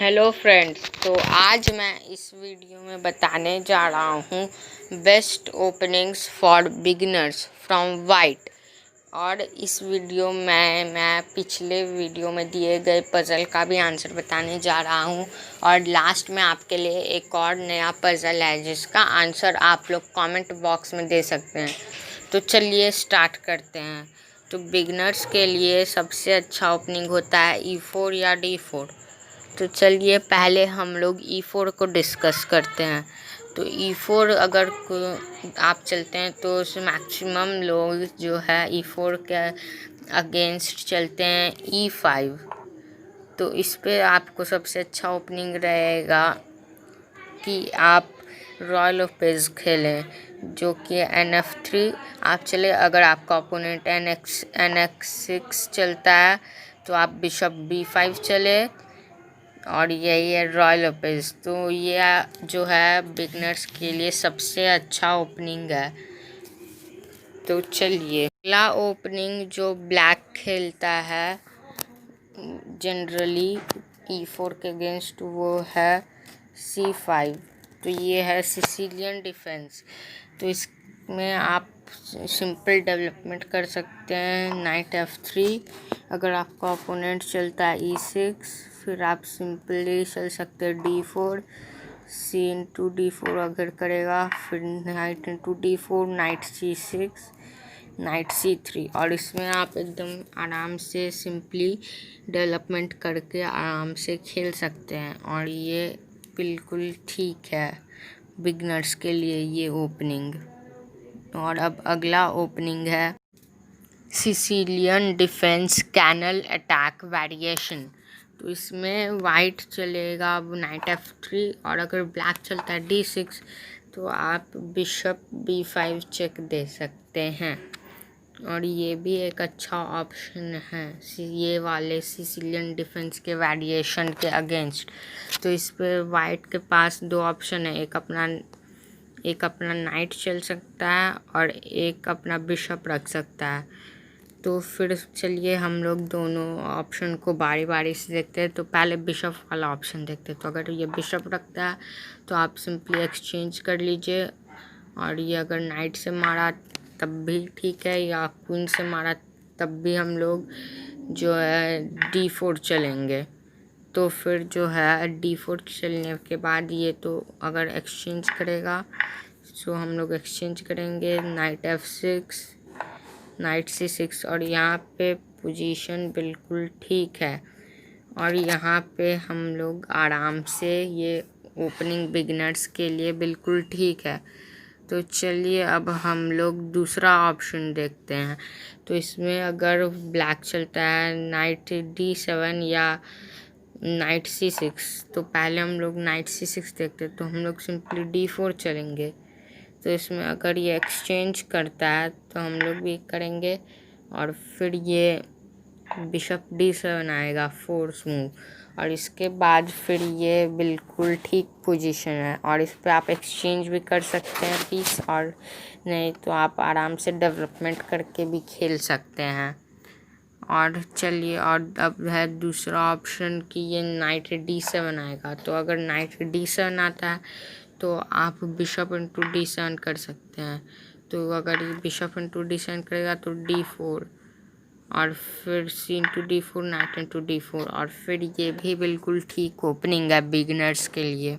Hello friends, तो आज मैं इस वीडियो में बताने जा रहा हूँ best openings for beginners from white. और इस वीडियो में मैं पिछले वीडियो में दिए गए पज़ल का भी आंसर बताने जा रहा हूँ। और लास्ट में आपके लिए एक और नया पज़ल है जिसका आंसर आप लोग कमेंट बॉक्स में दे सकते हैं। तो चलिए स्टार्ट करते हैं। तो बिगिनर्स के लिए सबसे अच्छा ओपनिंग होता है E4 या D4। तो चलिए पहले हम लोग E4 को डिस्कस करते हैं। तो E4 अगर आप चलते हैं तो मैक्सिमम लोग जो है E4 के अगेंस्ट चलते हैं E5। तो इस पे आपको सबसे अच्छा ओपनिंग रहेगा कि आप रॉय लोपेज खेलें, जो कि NF3 आप चले। अगर आपका ओपोनेंट NX6 चलता है तो आप बिशप B5 चले, और यही है रॉय लोपेज। तो ये जो है बिगनर्स के लिए सबसे अच्छा ओपनिंग है। तो चलिए अगला ओपनिंग जो ब्लैक खेलता है जनरली E4 के अगेंस्ट, वो है C5। तो ये है सिसिलियन डिफेंस। तो इसमें आप सिंपल डेवलपमेंट कर सकते हैं नाइट F3। अगर आपका ओपोनेंट चलता है E6, फिर आप सिंपली चल सकते हैं D4, C इंटू D4 अगर करेगा, फिर night into D4, night C6, night C3। और इसमें आप एकदम आराम से सिंपली डेवलपमेंट करके आराम से खेल सकते हैं। और ये बिल्कुल ठीक है बिगनर्स के लिए ये ओपनिंग। और अब अगला ओपनिंग है Sicilian defence Canal attack variation. तो इसमें वाइट चलेगा अब नाइट F3, और अगर ब्लैक चलता है D6 तो आप बिशप B5 चेक दे सकते हैं। और ये भी एक अच्छा ऑप्शन है ये वाले सिसिलियन डिफेंस के वेरिएशन के अगेंस्ट। तो इस पर वाइट के पास दो ऑप्शन है, एक अपना नाइट चल सकता है और एक अपना बिशप रख सकता है। तो फिर चलिए हम लोग दोनों ऑप्शन को बारी बारी से देखते हैं। तो पहले बिशप वाला ऑप्शन देखते हैं। तो अगर ये बिशप रखता है तो आप सिंपली एक्सचेंज कर लीजिए, और ये अगर नाइट से मारा तब भी ठीक है, या क्वीन से मारा तब भी हम लोग जो है D4 चलेंगे। तो फिर जो है D4 चलने के बाद ये तो अगर एक्सचेंज करेगा तो हम लोग एक्सचेंज करेंगे नाइट F6, नाइट C6। और यहाँ पे पोजीशन बिल्कुल ठीक है, और यहाँ पे हम लोग आराम से ये ओपनिंग बिगिनर्स के लिए बिल्कुल ठीक है। तो चलिए अब हम लोग दूसरा ऑप्शन देखते हैं। तो इसमें अगर ब्लैक चलता है नाइट D7 या नाइट C6, तो पहले हम लोग नाइट C6 देखते हैं। तो हम लोग सिंपली D4 चलेंगे। तो इसमें अगर ये एक्सचेंज करता है तो हम लोग भी करेंगे, और फिर ये बिशप D7 आएगा फोर्स मूव, और इसके बाद फिर ये बिल्कुल ठीक पोजीशन है। और इस पर आप एक्सचेंज भी कर सकते हैं पीस, और नहीं तो आप आराम से डेवलपमेंट करके भी खेल सकते हैं। और चलिए और अब है दूसरा ऑप्शन कि ये नाइट D7 आएगा। तो अगर नाइट D7 आता है तो आप बिशप इंटू D7 कर सकते हैं। तो अगर ये बिशप इंटू D7 करेगा तो D4, और फिर C into D4, night into D4, और फिर ये भी बिल्कुल ठीक ओपनिंग है बिगिनर्स के लिए।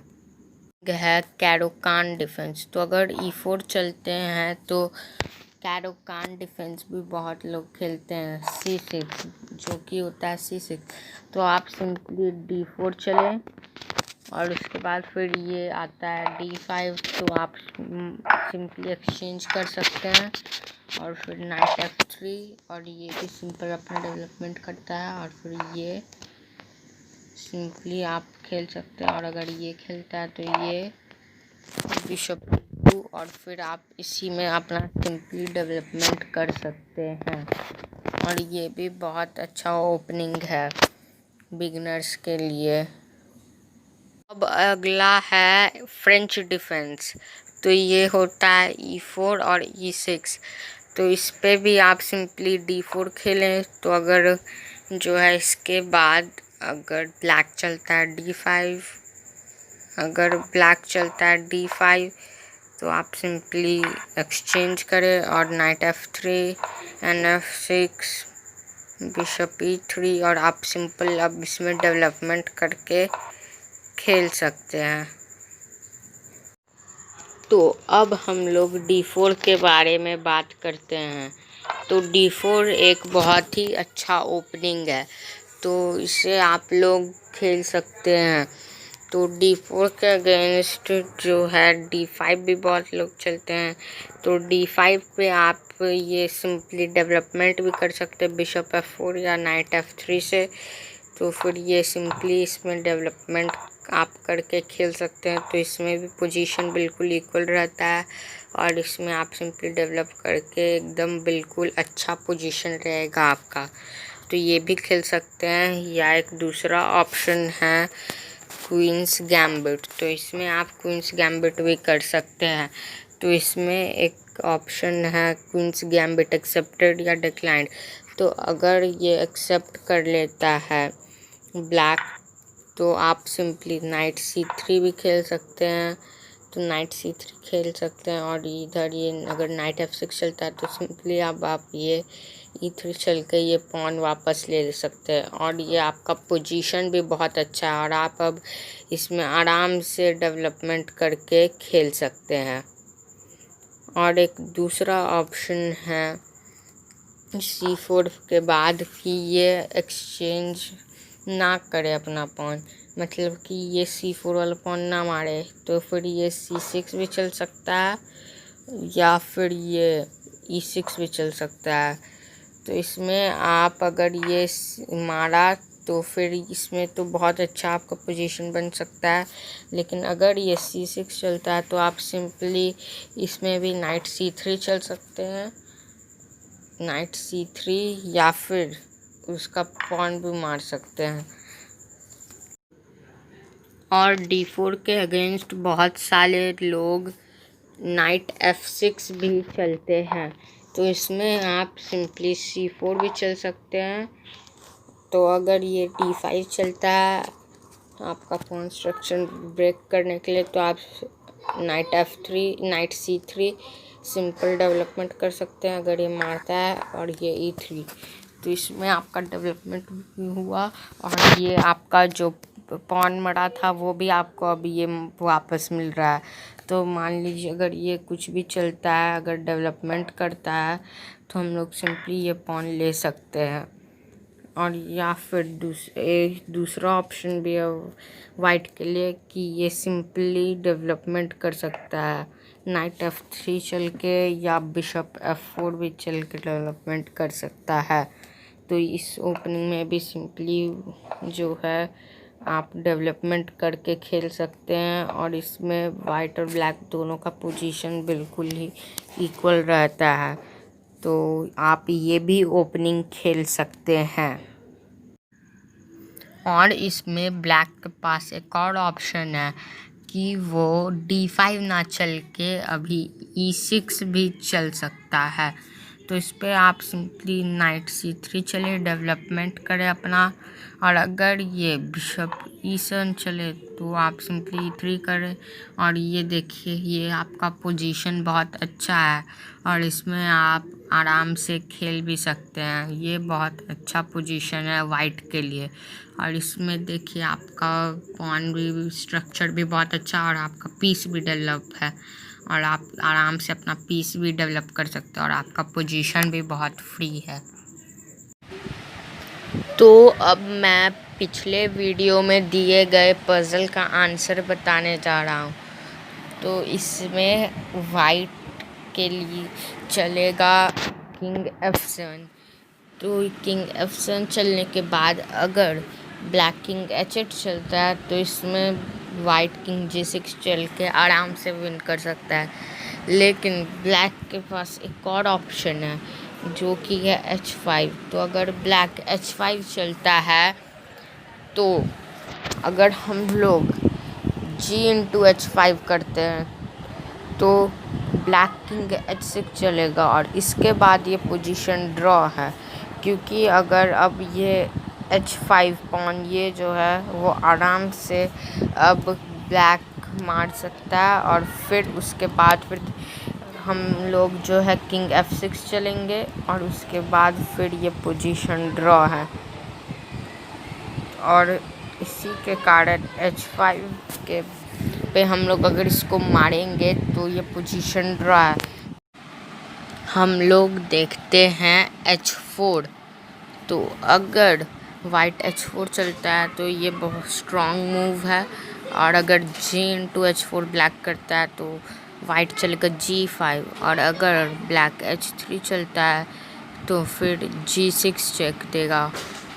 है कैरोकान डिफेंस। तो अगर E4 चलते हैं तो कैरोकान डिफेंस भी बहुत लोग खेलते हैं C6, जो कि होता है C6। तो आप सिंपली D4 चलें, और उसके बाद फिर ये आता है D5। तो आप सिंपली एक्सचेंज कर सकते हैं, और फिर नाइट F3, और ये भी सिंपल अपना डेवलपमेंट करता है। और फिर ये सिंपली आप खेल सकते हैं, और अगर ये खेलता है तो ये बिशप 2, और फिर आप इसी में अपना सिंपली डेवलपमेंट कर सकते हैं। और ये भी बहुत अच्छा ओपनिंग है बिगिनर्स के लिए। अब अगला है फ्रेंच डिफेंस। तो ये होता है E4 और E6। तो इस पे भी आप सिंपली D4 खेलें। तो अगर जो है इसके बाद अगर ब्लैक चलता है D5, अगर ब्लैक चलता है D5 तो आप सिंपली एक्सचेंज करें और night F3 and F6 bishop E3 और आप सिंपल अब इसमें डेवलपमेंट करके खेल सकते हैं। तो अब हम लोग D4 के बारे में बात करते हैं। तो D4 एक बहुत ही अच्छा ओपनिंग है, तो इसे आप लोग खेल सकते हैं। तो D4 के अगेंस्ट जो है D5 भी बहुत लोग चलते हैं। तो D5 पे आप ये सिंपली डेवलपमेंट भी कर सकते हैं बिशप F4 या नाइट F3 से। तो फिर ये सिंपली इसमें डेवलपमेंट आप करके खेल सकते हैं। तो इसमें भी पोजीशन बिल्कुल इक्वल रहता है और इसमें आप सिंपली डेवलप करके एकदम बिल्कुल अच्छा पोजीशन रहेगा आपका। तो ये भी खेल सकते हैं। या एक दूसरा ऑप्शन है क्वींस गैम्बिट। तो इसमें आप क्वींस गैम्बिट भी कर सकते हैं। तो इसमें एक ऑप्शन है क्वींस गैम्बिट एक्सेप्टेड या डिक्लाइंड। तो अगर ये एक्सेप्ट कर लेता है ब्लैक तो आप सिंपली नाइट C3 भी खेल सकते हैं। तो नाइट C3 खेल सकते हैं और इधर ये अगर नाइट F6 चलता है तो सिंपली अब आप ये E3 चल के ये पॉन वापस ले सकते हैं और ये आपका पोजीशन भी बहुत अच्छा है और आप अब इसमें आराम से डेवलपमेंट करके खेल सकते हैं। और एक दूसरा ऑप्शन है C4 के बाद कि ये एक्सचेंज ना करे अपना पॉन, मतलब कि ये C4 वाला पॉन ना मारे। तो फिर ये C6 भी चल सकता है या फिर ये E6 भी चल सकता है। तो इसमें आप अगर ये मारा तो फिर इसमें तो बहुत अच्छा आपका पोजीशन बन सकता है। लेकिन अगर ये C6 चलता है तो आप सिंपली इसमें भी नाइट C3 चल सकते हैं, नाइट C3 या फिर उसका पॉन भी मार सकते हैं। और D4 के अगेंस्ट बहुत सारे लोग नाइट F6 भी चलते हैं। तो इसमें आप सिंपली C4 भी चल सकते हैं। तो अगर ये D5 चलता है आपका पॉन स्ट्रक्चर ब्रेक करने के लिए तो आप night F3 night C3 simple development कर सकते हैं अगर ये मारता है और ये E3। तो इसमें आपका डेवलपमेंट भी हुआ और ये आपका जो पॉन मरा था वो भी आपको अभी ये वापस मिल रहा है। तो मान लीजिए अगर ये कुछ भी चलता है, अगर डेवलपमेंट करता है तो हम लोग सिंपली ये पॉन ले सकते हैं। और या फिर दूसरा ऑप्शन भी है वाइट के लिए कि ये सिंपली डेवलपमेंट कर सकता है नाइट F3 चल के या बिशप F4 भी चल के डेवलपमेंट कर सकता है। तो इस ओपनिंग में भी सिंपली जो है आप डेवलपमेंट करके खेल सकते हैं और इसमें वाइट और ब्लैक दोनों का पोजीशन बिल्कुल ही इक्वल रहता है। तो आप ये भी ओपनिंग खेल सकते हैं। और इसमें ब्लैक के पास एक और ऑप्शन है कि वो D5 ना चल के अभी E6 भी चल सकता है। तो इस पर आप सिंपली नाइट C3 चले, डेवलपमेंट करें अपना। और अगर ये बिशप E7 चले तो आप सिंपली E3 करें। और ये देखिए ये आपका पोजीशन बहुत अच्छा है और इसमें आप आराम से खेल भी सकते हैं। ये बहुत अच्छा पोजीशन है वाइट के लिए। और इसमें देखिए आपका पॉन भी स्ट्रक्चर भी बहुत अच्छा और आपका पीस भी डेवलप है और आप आराम से अपना पीस भी डेवलप कर सकते हैं और आपका पोजीशन भी बहुत फ्री है। तो अब मैं पिछले वीडियो में दिए गए पज़ल का आंसर बताने जा रहा हूँ। तो इसमें वाइट के लिए चलेगा किंग F7। तो किंग F7 चलने के बाद अगर ब्लैक किंग H8 चलता है तो इसमें वाइट किंग G6 चल के आराम से विन कर सकता है। लेकिन ब्लैक के पास एक और ऑप्शन है जो कि है H5। तो अगर ब्लैक H5 चलता है तो अगर हम लोग G×H5 करते हैं तो ब्लैक किंग H6 चलेगा और इसके बाद ये पोजीशन ड्रॉ है, क्योंकि अगर अब ये H5 पॉन, ये जो है वो आराम से अब ब्लैक मार सकता है। और फिर उसके बाद फिर हम लोग जो है किंग F6 चलेंगे और उसके बाद फिर ये पोजीशन ड्रॉ है। और इसी के कारण H5 के पे हम लोग अगर इसको मारेंगे तो ये पोजीशन ड्रॉ है। हम लोग देखते हैं H4। तो अगर वाइट H4 चलता है तो ये बहुत स्ट्रॉन्ग मूव है। और अगर G/H4 ब्लैक करता है तो वाइट चलेगा G5। और अगर ब्लैक H3 चलता है तो फिर G6 चेक देगा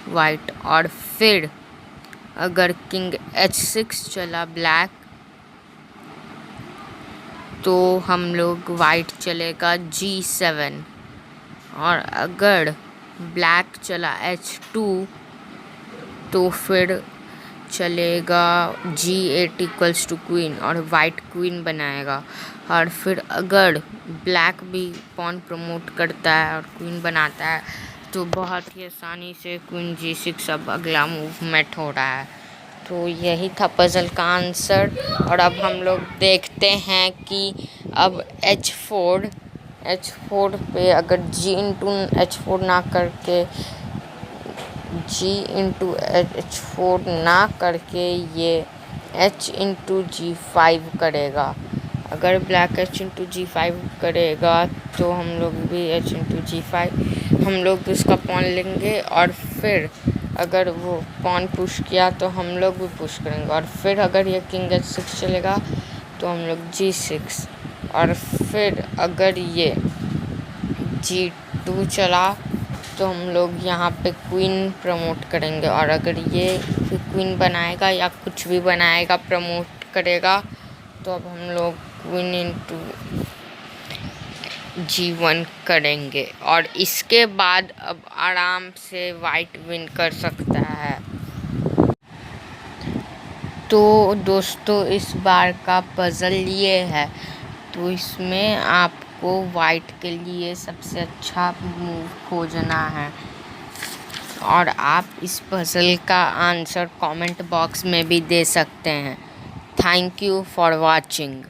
वाइट। और फिर अगर किंग H6 चला ब्लैक तो हम लोग वाइट चलेगा G7। और अगर ब्लैक चला H2 तो फिर चलेगा G8 इक्वल्स टू क्वीन और वाइट क्वीन बनाएगा। और फिर अगर ब्लैक भी पॉन प्रमोट करता है और क्वीन बनाता है तो बहुत ही आसानी से क्वीन G6 अब अगला मूवमेंट हो रहा है। तो यही था पज़ल का आंसर। और अब हम लोग देखते हैं कि अब H4 पे अगर G/H4 ना करके G/H4 ना करके ये H/G5 करेगा। अगर ब्लैक H/G5 करेगा तो हम लोग भी H/G5 हम लोग उसका पॉन लेंगे। और फिर अगर वो पॉन पुश किया तो हम लोग भी पुश करेंगे। और फिर अगर ये किंग H6 चलेगा तो हम लोग G6। और फिर अगर ये G2 चला तो हम लोग यहाँ पे क्वीन प्रमोट करेंगे। और अगर ये क्वीन बनाएगा या कुछ भी बनाएगा प्रमोट करेगा तो अब हम लोग क्वीन G1 करेंगे। और इसके बाद अब आराम से वाइट विन कर सकता है। तो दोस्तों इस बार का पज़ल ये है। तो इसमें आपको वाइट के लिए सबसे अच्छा मूव खोजना है। और आप इस पज़ल का आंसर कमेंट बॉक्स में भी दे सकते हैं। Thank you for watching.